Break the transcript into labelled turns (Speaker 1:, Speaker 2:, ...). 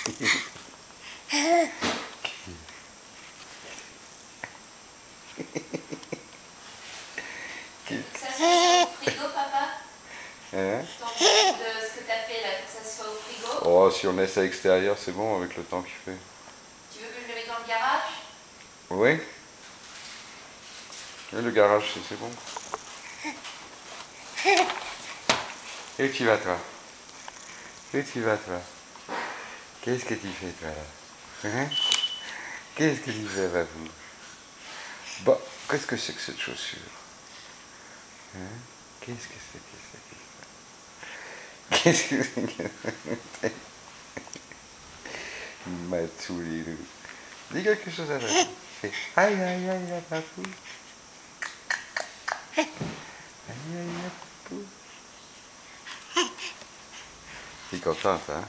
Speaker 1: Ça se fait au frigo, papa?
Speaker 2: Hein?
Speaker 1: Tu t'en fous de ce que t'as fait là, que ça soit au frigo?
Speaker 2: Oh, si on laisse à l'extérieur, c'est bon avec le temps qu'il fait.
Speaker 1: Tu veux que je le mette dans le garage?
Speaker 2: Oui? Oui, le garage, c'est bon. Et tu vas, toi? Et tu vas, toi? Qu'est-ce que tu fais, toi, là? Hein? Qu'est-ce que tu fais, babou? Bon, qu'est-ce que c'est que cette chaussure? Hein? Qu'est-ce que c'est que ça? Qu'est-ce que c'est que ça? Matsoulilou. Dis quelque chose à babou. Fais aïe aïe aïe à babou. Aïe aïe à babou. T'es contente, hein?